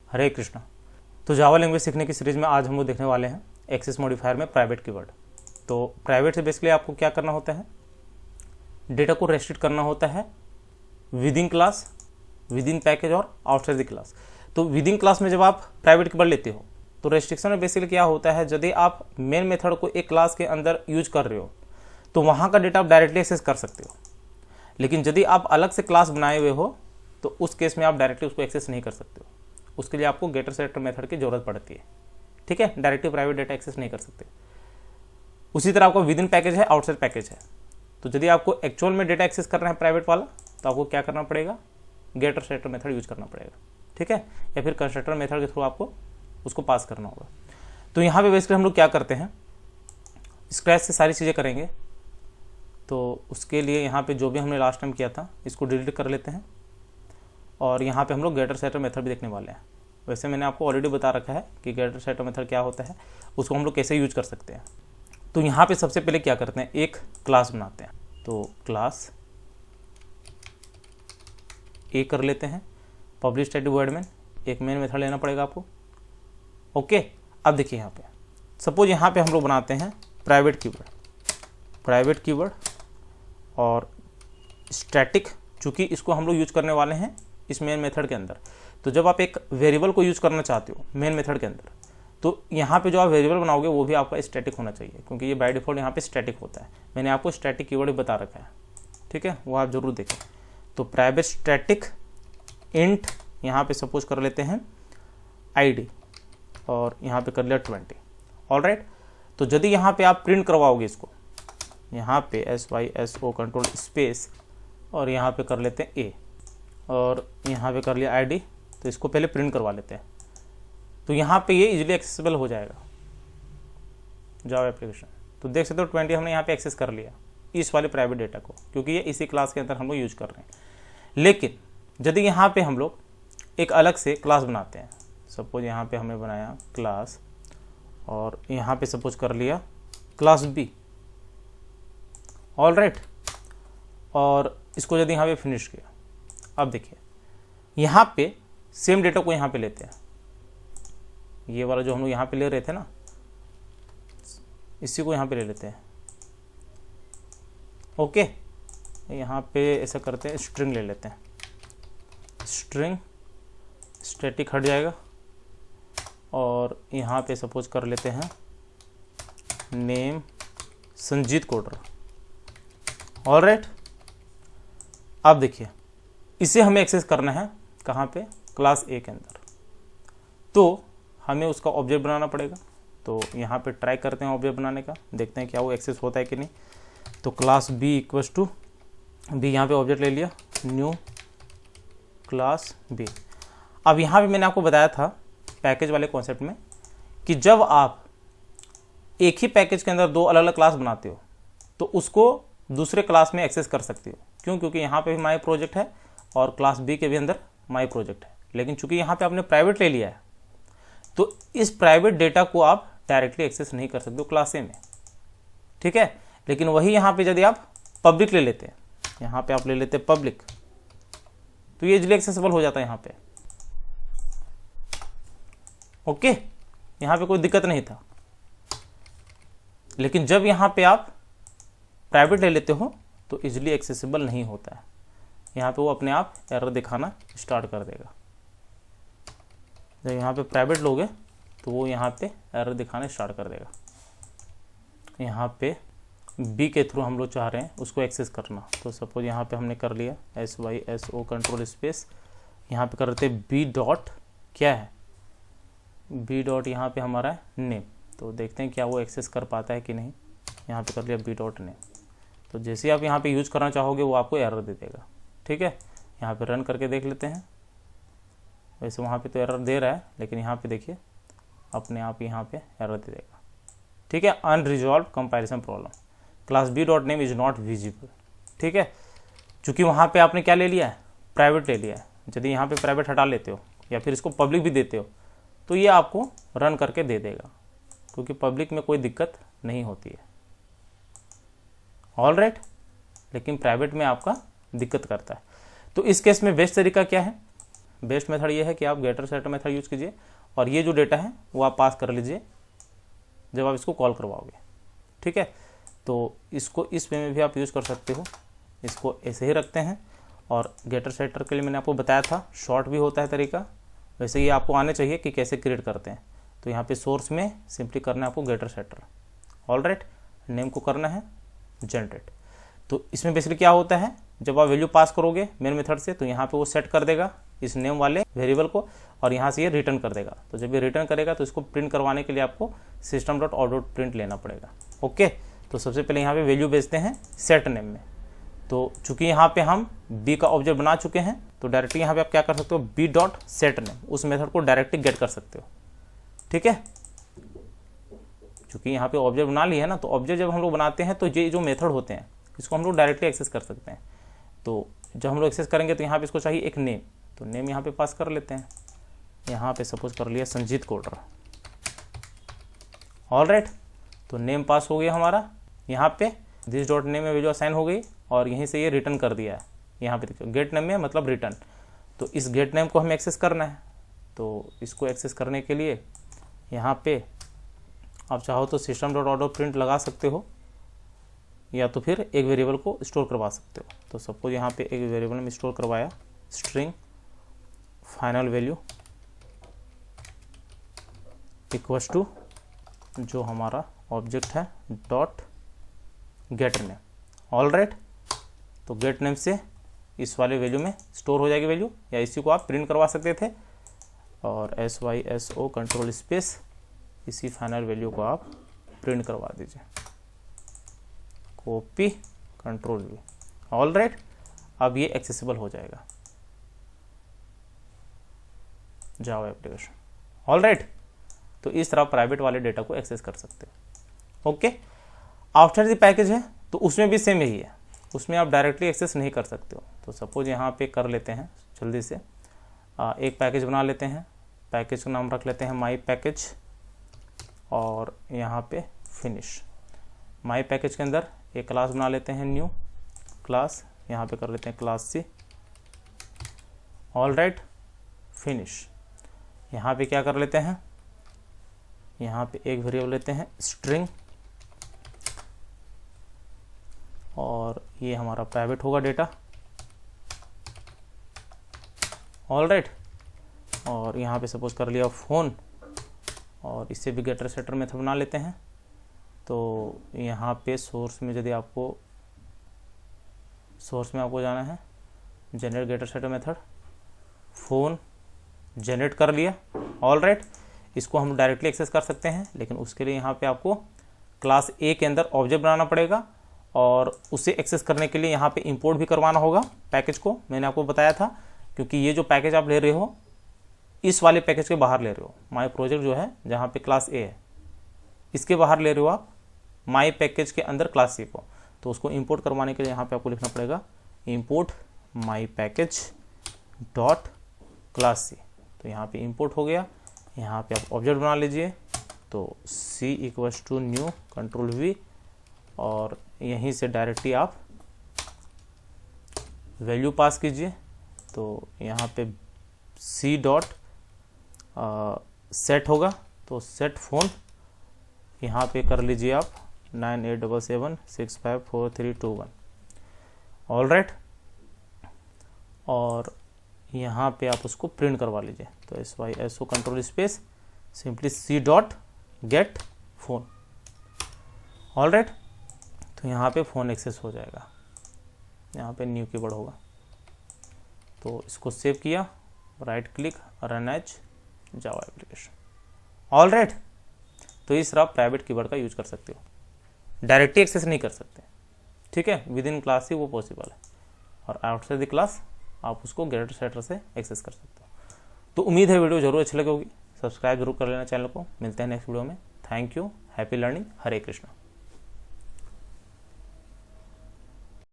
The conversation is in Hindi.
हरे कृष्णा। तो जावा लैंग्वेज सीखने की सीरीज में आज हम लोग देखने वाले हैं एक्सेस मॉडिफायर में प्राइवेट कीवर्ड। तो प्राइवेट से बेसिकली आपको क्या करना होता है, डेटा को रेस्ट्रिक्ट करना होता है with in class, with in package और आउटसाइड द क्लास। तो विद इन क्लास में जब आप प्राइवेट कीवर्ड लेते हो तो रेस्ट्रिक्शन में बेसिकली क्या होता है, यदि आप मेन मेथड को एक क्लास के अंदर यूज कर रहे हो तो वहाँ का डेटा आप डायरेक्टली एक्सेस कर सकते हो, लेकिन यदि आप अलग से क्लास बनाए हुए हो तो उस केस में आप डायरेक्टली उसको एक्सेस नहीं कर सकते हो। उसके लिए आपको गेटर सेलेक्टर मेथड की जरूरत पड़ती है, ठीक है। डायरेक्टली प्राइवेट डेटा एक्सेस नहीं कर सकते। उसी तरह आपको विद इन पैकेज है, आउटसाइड पैकेज है। तो यदि आपको एक्चुअल में डेटा एक्सेस करना है प्राइवेट वाला तो आपको क्या करना पड़ेगा, गेटर सेलेक्टर मेथड यूज करना पड़ेगा, ठीक है, या फिर कंस्ट्रक्टर मेथड के थ्रू आपको उसको पास करना होगा। तो यहाँ पे बेसिकली हम लोग क्या करते हैं, स्क्रैच से सारी चीज़ें करेंगे। तो उसके लिए यहाँ पे जो भी हमने लास्ट टाइम किया था इसको डिलीट कर लेते हैं और यहाँ पे हम लोग गेटर सेलेक्टर मेथड भी देखने वाले हैं। वैसे मैंने आपको ऑलरेडी बता रखा है कि गेटर सेलेक्टर मेथड क्या होता है, उसको हम लोग कैसे यूज कर सकते हैं। तो यहाँ पे सबसे पहले क्या करते हैं, एक क्लास बनाते हैं। तो क्लास ए कर लेते हैं, पब्लिश स्टैटिक वॉइड मेन, एक मेन मेथड लेना पड़ेगा आपको। ओके, अब देखिए यहाँ पे सपोज यहाँ पे हम लोग बनाते हैं प्राइवेट कीवर्ड और स्टैटिक, चूंकि इसको हम लोग यूज करने वाले हैं इस मेन मेथड के अंदर। तो जब आप एक वेरिएबल को यूज करना चाहते हो मेन मेथड के अंदर तो यहाँ पे जो आप वेरिएबल बनाओगे वो भी आपका स्टैटिक होना चाहिए, क्योंकि ये बाय डिफॉल्ट यहाँ पे स्टैटिक होता है। मैंने आपको स्टैटिक कीवर्ड बता रखा है, ठीक है, वो आप जरूर देखें। तो प्राइवेट स्टैटिक इंट यहाँ पे सपोज कर लेते हैं आईडी और यहाँ पे कर लिया 20। ऑलराइट, तो यदि यहाँ पे आप प्रिंट करवाओगे इसको, यहाँ पे SYSO कंट्रोल स्पेस और यहाँ पे कर लेते हैं ए और यहाँ पे कर लिया आईडी, तो इसको पहले प्रिंट करवा लेते हैं। तो यहाँ पे ये इजीली एक्सेसिबल हो जाएगा जावा एप्लीकेशन। तो देख सकते हो 20 हमने यहाँ पे एक्सेस कर लिया इस वाले प्राइवेट डेटा को, क्योंकि ये इसी क्लास के अंदर हम लोग यूज कर रहे हैं। लेकिन यदि यहाँ पे हम लोग एक अलग से क्लास बनाते हैं, सपोज यहाँ पे हमने बनाया क्लास और यहाँ पे सपोज कर लिया क्लास बी, ऑलराइट, और इसको यदि यहाँ पे फिनिश किया। अब देखिए यहाँ पे सेम डेटा को यहाँ पे लेते हैं, ये वाला जो हम लोग यहाँ पे ले रहे थे ना, इसी को यहाँ पे ले लेते हैं। ओके, यहाँ पे ऐसा करते हैं, स्ट्रिंग ले लेते हैं, स्ट्रिंग स्टैटिक हट जाएगा और यहाँ पे सपोज कर लेते हैं नेम संजीत कोटरा। ऑलराइट, अब देखिए इसे हमें एक्सेस करना है कहाँ पे, क्लास ए के अंदर। तो हमें उसका ऑब्जेक्ट बनाना पड़ेगा। तो यहाँ पे ट्राई करते हैं ऑब्जेक्ट बनाने का, देखते हैं क्या वो एक्सेस होता है कि नहीं। तो class B equals to B, यहाँ पे ऑब्जेक्ट ले लिया, न्यू क्लास बी। अब यहाँ पे मैंने आपको बताया था पैकेज वाले कॉन्सेप्ट में कि जब आप एक ही पैकेज के अंदर दो अलग अलग क्लास बनाते हो तो उसको दूसरे क्लास में एक्सेस कर सकते हो। क्यों? क्योंकि यहाँ पे भी माई प्रोजेक्ट है और क्लास बी के भी अंदर माई प्रोजेक्ट है। लेकिन चूंकि यहाँ पे आपने प्राइवेट ले लिया है तो इस प्राइवेट डेटा को आप डायरेक्टली एक्सेस नहीं कर सकते हो क्लास ए में, ठीक है। लेकिन वही यहाँ पे यदि आप पब्लिक ले लेते हैं, यहाँ पे आप ले लेते हैं पब्लिक, तो ये इजीली एक्सेसिबल हो जाता है यहाँ पे। ओके, यहाँ पे कोई दिक्कत नहीं था। लेकिन जब यहाँ पे आप प्राइवेट ले लेते हो तो इजीली एक्सेसिबल नहीं होता है, यहाँ पे वो अपने आप एरर दिखाना स्टार्ट कर देगा। जब यहाँ पे प्राइवेट लोगे तो वो यहाँ पे एरर दिखाना स्टार्ट कर देगा। यहाँ पे बी के थ्रू हम लोग चाह रहे हैं उसको एक्सेस करना, तो सपोज यहाँ पे हमने कर लिया SYSO कंट्रोल स्पेस, यहाँ पे कर देते बी डॉट, क्या है बी डॉट, यहाँ पे हमारा है नेम। तो देखते हैं क्या वो एक्सेस कर पाता है कि नहीं। यहाँ पे कर लिया बी डॉट नेम। तो जैसे आप यहाँ पे यूज करना चाहोगे वो आपको एरर दे देगा, ठीक है। यहाँ पे रन करके देख लेते हैं। वैसे वहाँ पे तो एरर दे रहा है, लेकिन यहाँ पे देखिए अपने आप यहाँ पे एरर दे देगा, ठीक है। Unresolved comparison problem, class B dot name is not visible, ठीक है। चूँकि वहाँ पे आपने क्या ले लिया है, प्राइवेट ले लिया है। यदि यहाँ पे प्राइवेट हटा लेते हो या फिर इसको पब्लिक भी देते हो तो ये आपको रन करके दे देगा, क्योंकि पब्लिक में कोई दिक्कत नहीं होती है। ऑलराइट, लेकिन प्राइवेट में आपका दिक्कत करता है। तो इस केस में बेस्ट तरीका क्या है, बेस्ट मेथड ये है कि आप गेटर सेटर मेथड यूज़ कीजिए और ये जो डेटा है वो आप पास कर लीजिए जब आप इसको कॉल करवाओगे। ठीक है, तो इसको इस वे में भी आप यूज़ कर सकते हो। इसको ऐसे ही रखते हैं और गेटर सेटर के लिए मैंने आपको बताया था शॉर्ट भी होता है तरीका, वैसे ये आपको आने चाहिए कि कैसे क्रिएट करते हैं। तो यहाँ पे सोर्स में सिंपली करना है आपको गेटर सेटर, ऑलराइट। नेम को करना है जनरेट। तो इसमें बेसिकली क्या होता है, जब आप वैल्यू पास करोगे मेन मेथड से तो यहाँ पे वो सेट कर देगा इस नेम वाले वेरिएबल को और यहाँ से ये रिटर्न कर देगा। तो जब ये रिटर्न करेगा तो इसको प्रिंट करवाने के लिए आपको system.out.print लेना पड़ेगा। ओके, तो सबसे पहले यहाँ पे वैल्यू भेजते हैं सेट नेम में। तो चूंकि यहाँ पे हम बी का ऑब्जेक्ट बना चुके हैं तो डायरेक्टली यहाँ पे आप क्या कर सकते हो, बी डॉट सेट नेम, उस मेथड को डायरेक्टली गेट कर सकते हो। ठीक है, चूंकि यहाँ पे ऑब्जेक्ट बना लिया है ना, तो ऑब्जेक्ट जब हम लोग बनाते हैं तो ये जो मेथड होते हैं इसको हम लोग डायरेक्टली एक्सेस कर सकते हैं। तो जब हम लोग एक्सेस करेंगे तो यहाँ पे इसको चाहिए एक नेम, तो नेम यहाँ पे पास कर लेते हैं। यहाँ पे सपोज कर लिया संजीत कोडर, ऑलराइट। तो नेम पास हो गया हमारा, यहाँ पे दिस डॉट नेम में वैल्यू असाइन हो गई और यहीं से ये रिटर्न कर दिया है। यहाँ पे देखो गेट नेम में मतलब रिटर्न, तो इस गेट नेम को हमें एक्सेस करना है। तो इसको एक्सेस करने के लिए यहाँ पे आप चाहो तो system.out.print लगा सकते हो या तो फिर एक वेरिएबल को स्टोर करवा सकते हो। तो सपोज यहाँ पे एक वेरिएबल में स्टोर करवाया string final value equals to जो हमारा ऑब्जेक्ट है डॉट गेट नेम, ऑलराइट। तो गेट नेम से इस वाले वैल्यू में स्टोर हो जाएगी वैल्यू, या इसी को आप प्रिंट करवा सकते थे और SYSO कंट्रोल स्पेस इसी फाइनल वैल्यू को आप प्रिंट करवा दीजिए, कॉपी कंट्रोल V, ऑलराइट। अब ये एक्सेसिबल हो जाएगा जावा एप्लीकेशन, ऑलराइट। तो इस तरह प्राइवेट वाले डेटा को एक्सेस कर सकते हो। ओके, आफ्टर द पैकेज है तो उसमें भी सेम यही है, उसमें आप डायरेक्टली एक्सेस नहीं कर सकते हो। तो सपोज यहाँ पे कर लेते हैं जल्दी से, एक पैकेज बना लेते हैं, पैकेज का नाम रख लेते हैं माई पैकेज और यहाँ पे फिनिश। माई पैकेज के अंदर एक क्लास बना लेते हैं न्यू क्लास, यहाँ पे कर लेते हैं क्लास C, ऑलराइट। फिनिश, यहाँ पे क्या कर लेते हैं, यहाँ पे एक वेरिएबल लेते हैं स्ट्रिंग और ये हमारा प्राइवेट होगा डेटा, ऑलराइट। और यहाँ पे सपोज कर लिया फ़ोन और इससे भी गेटर सेटर मेथड बना लेते हैं। तो यहाँ पे सोर्स में यदि आपको जाना है जनरेट गेटर सेटर मेथड, फ़ोन जनरेट कर लिया, ऑलराइट। इसको हम डायरेक्टली एक्सेस कर सकते हैं, लेकिन उसके लिए यहाँ पे आपको क्लास A के अंदर ऑब्जेक्ट बनाना पड़ेगा और उसे एक्सेस करने के लिए यहाँ पे इंपोर्ट भी करवाना होगा पैकेज को, मैंने आपको बताया था। क्योंकि ये जो पैकेज आप ले रहे हो इस वाले पैकेज के बाहर ले रहे हो, माई प्रोजेक्ट जो है जहाँ पे क्लास A है इसके बाहर ले रहे हो आप माई पैकेज के अंदर क्लास C को। तो उसको इंपोर्ट करवाने के लिए यहाँ पे आपको लिखना पड़ेगा इंपोर्ट माई पैकेज डॉट क्लास C। तो यहाँ पे इंपोर्ट हो गया, यहाँ पे आप ऑब्जेक्ट बना लीजिए। तो C equals to new control V और यहीं से डायरेक्टली आप वैल्यू पास कीजिए। तो यहाँ पे C डॉट सेट होगा, तो सेट फ़ोन यहाँ पे कर लीजिए आप 9877654321, ऑलराइट। और यहाँ पे आप उसको प्रिंट करवा लीजिए। तो SYSO control space simply C dot gate phone, alright. तो यहाँ पे फ़ोन एक्सेस हो जाएगा, यहाँ पे न्यू कीवर्ड होगा। तो इसको सेव किया, right click run as Java application, alright. तो इस तरह प्राइवेट कीवर्ड का यूज कर सकते हो, डायरेक्टली एक्सेस नहीं कर सकते, ठीक है। विद इन क्लास ही वो पॉसिबल है और आउटसाइड द क्लास आप उसको गेटर सेटर से एक्सेस कर सकते हो। तो उम्मीद है वीडियो जरूर अच्छी लगी होगी, सब्सक्राइब जरूर कर लेना चैनल को। मिलते हैं नेक्स्ट वीडियो में। Thank you, happy learning, Hare Krishna.